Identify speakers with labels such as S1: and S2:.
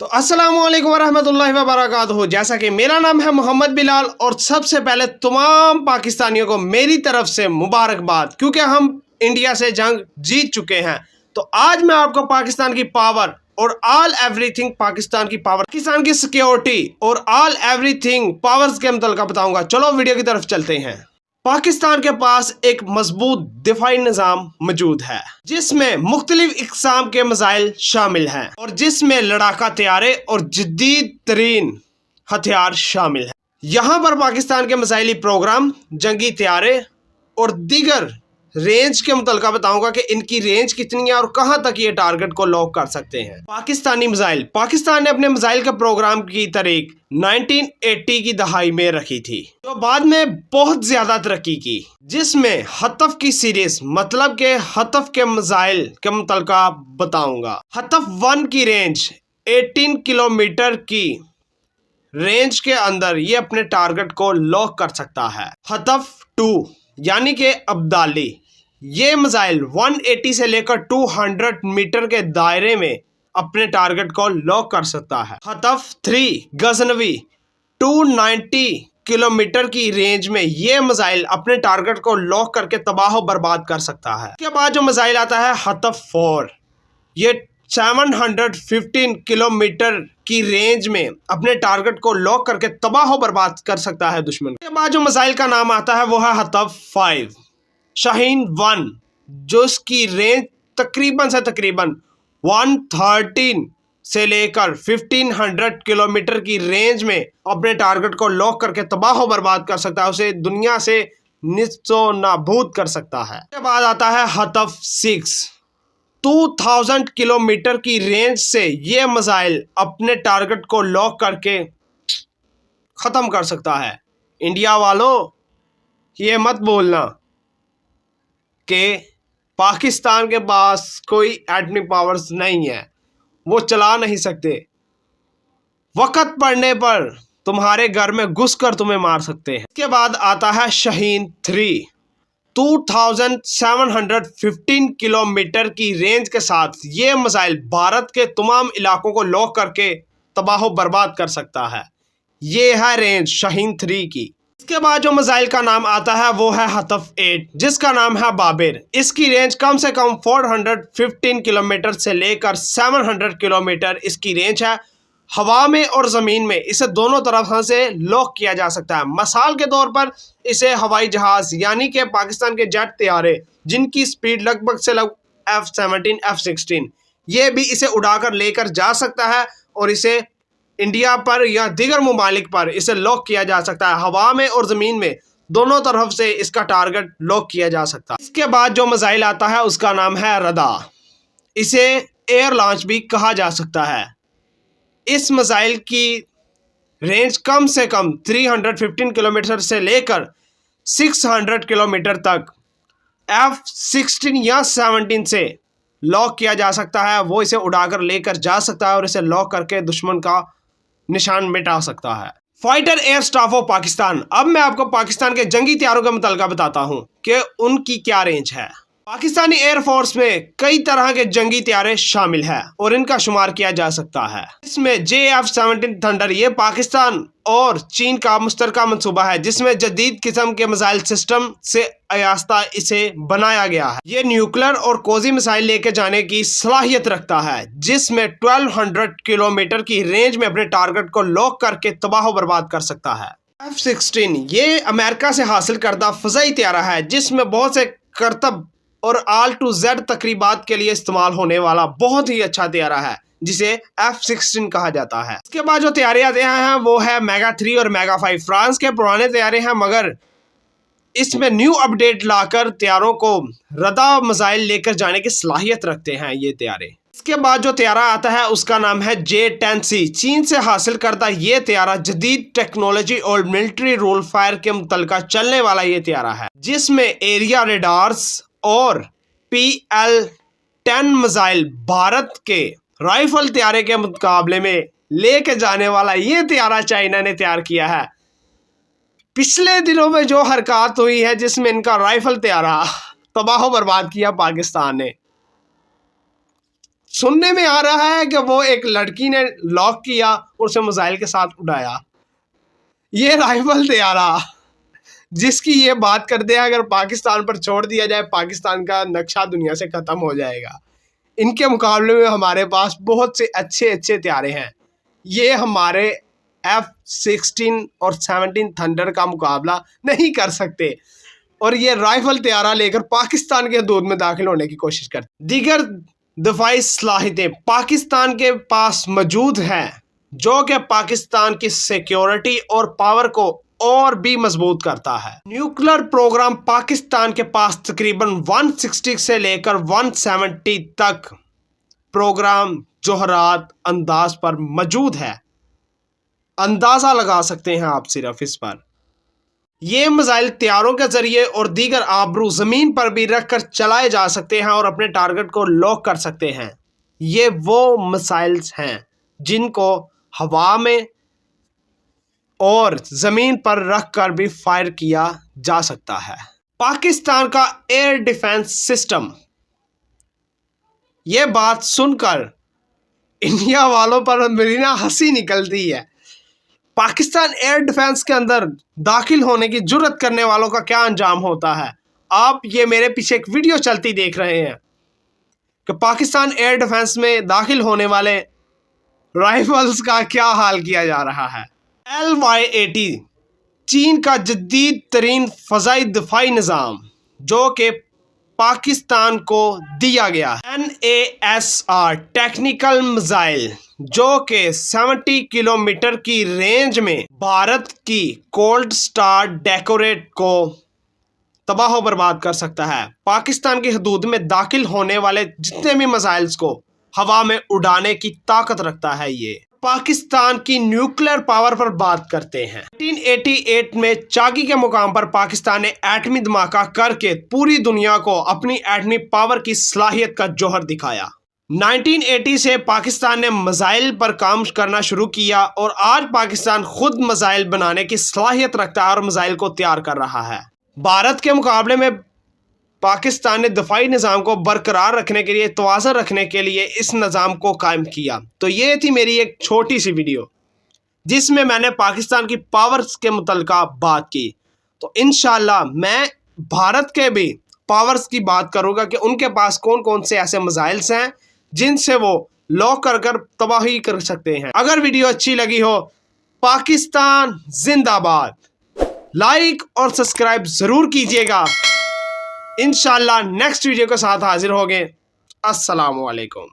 S1: तो अस्सलाम वालेकुम वरहमतुल्लाहि वबरकातुहू। जैसा कि मेरा नाम है मोहम्मद बिलाल और सबसे पहले तमाम पाकिस्तानियों को मेरी तरफ से मुबारकबाद, क्योंकि हम इंडिया से जंग जीत चुके हैं। तो आज मैं आपको पाकिस्तान की पावर और ऑल एवरीथिंग पाकिस्तान की पावर, पाकिस्तान की सिक्योरिटी और ऑल एवरीथिंग पावर्स के मुतल्लिक़ बताऊंगा। चलो वीडियो की तरफ चलते हैं। पाकिस्तान के पास एक मजबूत दिफाई निज़ाम मौजूद है जिसमें मुख्तलिफ इक़साम के मिसाइल शामिल हैं और जिसमें लड़ाका तैयारे और जदीद तरीन हथियार शामिल हैं। यहाँ पर पाकिस्तान के मिसाइली प्रोग्राम, जंगी तैयारे और दीगर रेंज के मुतल्लिक़ बताऊंगा कि इनकी रेंज कितनी है और कहां तक ये टारगेट को लॉक कर सकते हैं। पाकिस्तानी मिसाइल, पाकिस्तान ने अपने मिसाइल के प्रोग्राम की तारीख 1980 की दहाई में रखी थी, जो बाद में बहुत ज्यादा तरक्की की, जिसमें हतफ की सीरीज, मतलब के हतफ के मिसाइल के मुतल्लिक़ बताऊंगा। हतफ 1 की रेंज 18 किलोमीटर की रेंज के अंदर ये अपने टारगेट को लॉक कर सकता है। हतफ 2 यानी कि अब्दाली, ये मिसाइल 180 से लेकर 200 मीटर के दायरे में अपने टारगेट को लॉक कर सकता है। हतफ 3 गजनवी 290 किलोमीटर की रेंज में ये मिसाइल अपने टारगेट को लॉक करके तबाह बर्बाद कर सकता है। इसके बाद जो मिसाइल आता है हतफ 4, ये 715 किलोमीटर की रेंज में अपने टारगेट को लॉक करके तबाह बर्बाद कर सकता है दुश्मन। के बाद जो मिसाइल का नाम आता है वो है हतफ 5 शाहीन 1, जो इसकी रेंज तकरीबन से तकरीबन 113 से लेकर 1500 किलोमीटर की रेंज में अपने टारगेट को लॉक करके तबाह बर्बाद कर सकता है, उसे दुनिया से निस्तो नाबूद कर सकता है। इसके बाद आता है हतफ 6, 2000 किलोमीटर की रेंज से ये मिसाइल अपने टारगेट को लॉक करके ख़त्म कर सकता है। इंडिया वालों, ये मत बोलना कि पाकिस्तान के पास कोई एटमी पावर्स नहीं है, वो चला नहीं सकते। वक़्त पड़ने पर तुम्हारे घर में घुसकर तुम्हें मार सकते हैं। इसके बाद आता है शाहीन 3, 2715 किलोमीटर की रेंज के साथ ये मिसाइल भारत के तमाम इलाकों को लॉक करके तबाह बर्बाद कर सकता है। ये है रेंज शाहीन 3 की। इसके बाद जो मिसाइल का नाम आता है वो है हतफ 8, जिसका नाम है बाबिर। इसकी रेंज कम से कम 415 किलोमीटर से लेकर 700 किलोमीटर इसकी रेंज है। हवा में और ज़मीन में इसे दोनों तरफ से लॉक किया जा सकता है। मिसाल के तौर पर इसे हवाई जहाज़ यानी कि पाकिस्तान के जेट तैयारे, जिनकी स्पीड लगभग से लगभग F-17, F-16, ये भी इसे उड़ाकर लेकर जा सकता है और इसे इंडिया पर या दीगर ममालिक पर इसे लॉक किया जा सकता है। हवा में और ज़मीन में दोनों तरफ से इसका टारगेट लॉक किया जा सकता है। इसके बाद जो मिसाइल आता है उसका नाम है रदा, इसे एयर लॉन्च भी कहा जा सकता है। इस मिसाइल की रेंज कम से कम 315 किलोमीटर से लेकर 600 किलोमीटर तक F-16 या 17 से लॉक किया जा सकता है। वो इसे उड़ाकर लेकर जा सकता है और इसे लॉक करके दुश्मन का निशान मिटा सकता है। Fighter air staff of Pakistan. अब मैं आपको पाकिस्तान के जंगी तैयारों के मुतल्लिक़ बताता हूं कि उनकी क्या रेंज है। पाकिस्तानी एयरफोर्स में कई तरह के जंगी तैयारे शामिल हैं और इनका शुमार किया जा सकता है। इसमें JF-17 थंडर, ये पाकिस्तान और चीन का मुश्तरका मंसूबा है, जिसमें जदीद किस्म के मिसाइल सिस्टम से आयास्ता इसे बनाया गया है। ये न्यूक्लियर और कोजी मिसाइल लेके जाने की सलाहियत रखता है, जिसमें 1200 किलोमीटर की रेंज में अपने टारगेट को लॉक करके तबाह बर्बाद कर सकता है। F-16 ये अमेरिका से हासिल करदा फ़ज़ाई तैयारा है, जिसमें बहुत से करतब और ऑल टू जेड तकरीबात के लिए इस्तेमाल होने वाला बहुत ही अच्छा तैयारा है, जिसे F-16 कहा जाता है। इसके बाद जो तैयारे आते हैं वो है मेगा 3 और मेगा 5। फ्रांस के पुराने तैयारे हैं, मगर इसमें न्यू अपडेट लाकर तैयारों को रदा मिसाइल लेकर जाने की सलाहियत रखते हैं ये तैयारे। इसके बाद जो तैयारा आता है उसका नाम है J-10C। चीन से हासिल करता ये तैयारा जदीद टेक्नोलॉजी और मिलिट्री रोल फायर के मुतल्लिक़ चलने वाला ये तैयारा है, जिसमें एरिया रेडार्स और PL-10 मिसाइल भारत के राइफल तैयारे के मुकाबले में लेके जाने वाला ये तैयारा चाइना ने तैयार किया है। पिछले दिनों में जो हरकत हुई है जिसमें इनका राइफल तैयारा तबाह बर्बाद किया पाकिस्तान ने, सुनने में आ रहा है कि वो एक लड़की ने लॉक किया और उसे मिसाइल के साथ उड़ाया। ये राइफल तैयारा जिसकी ये बात करते हैं, अगर पाकिस्तान पर छोड़ दिया जाए पाकिस्तान का नक्शा दुनिया से ख़त्म हो जाएगा। इनके मुकाबले में हमारे पास बहुत से अच्छे अच्छे तैयारे हैं। ये हमारे F-16 और 17 थंडर का मुकाबला नहीं कर सकते और ये राइफल तैयारा लेकर पाकिस्तान के हदूद में दाखिल होने की कोशिश करते। दीगर दफाई सलाहियतें पाकिस्तान के पास मौजूद हैं जो कि पाकिस्तान की सिक्योरिटी और पावर को और भी मजबूत करता है। न्यूक्लियर प्रोग्राम पाकिस्तान के पास तकरीबन 160 से लेकर 170 तक प्रोग्राम जोहरात अंदाज पर मौजूद है। अंदाज़ा लगा सकते हैं आप सिर्फ इस पर। ये मिसाइल तैयारों के ज़रिए और दीगर आबरू ज़मीन पर भी रख कर चलाए जा सकते हैं और अपने टारगेट को लॉक कर सकते हैं। ये वो मिसाइल्स हैं जिनको हवा में और ज़मीन पर रख कर भी फायर किया जा सकता है। पाकिस्तान का एयर डिफेंस सिस्टम, ये बात सुनकर इंडिया वालों पर मेरी ना हंसी निकलती है। पाकिस्तान एयर डिफेंस के अंदर दाखिल होने की जुर्रत करने वालों का क्या अंजाम होता है। आप ये मेरे पीछे एक वीडियो चलती देख रहे हैं कि पाकिस्तान एयर डिफेंस में दाखिल होने वाले राइफल्स का क्या हाल किया जा रहा है। LY-80 चीन का जदीद तरीन फ़ज़ाई दिफाई निज़ाम जो कि पाकिस्तान को दिया गया है। NASR टेक्निकल मिसाइल जो कि 70 किलोमीटर की रेंज में भारत की कोल्ड स्टार डेकोरेट को तबाह बर्बाद कर सकता है। पाकिस्तान की हदूद में दाखिल होने वाले जितने भी मिसाइल्स को हवा में उड़ाने की ताकत रखता है। ये पाकिस्तान की न्यूक्लियर पावर पर बात करते हैं। 1988 में चाकी के मुकाम पर पाकिस्तान ने एटमी धमाका करके पूरी दुनिया को अपनी एटमी पावर की सलाहियत का जौहर दिखाया। 1980 से पाकिस्तान ने मिसाइल पर काम करना शुरू किया और आज पाकिस्तान खुद मिसाइल बनाने की सलाहियत रखता है और मिसाइल को तैयार कर रहा है। भारत के मुकाबले में पाकिस्तान ने दफाई निज़ाम को बरकरार रखने के लिए, तवाज़ुन रखने के लिए इस निज़ाम को कायम किया। तो ये थी मेरी एक छोटी सी वीडियो जिसमें मैंने पाकिस्तान की पावर्स के मुतल्लिक़ बात की। तो इंशाअल्लाह मैं भारत के भी पावर्स की बात करूँगा कि उनके पास कौन कौन से ऐसे मिसाइल्स हैं जिनसे वो लॉक कर तबाही कर सकते हैं। अगर वीडियो अच्छी लगी हो, पाकिस्तान जिंदाबाद, लाइक और सब्सक्राइब ज़रूर कीजिएगा। इंशाअल्लाह नेक्स्ट वीडियो के साथ हाजिर होंगे। अस्सलामु अलैकुम।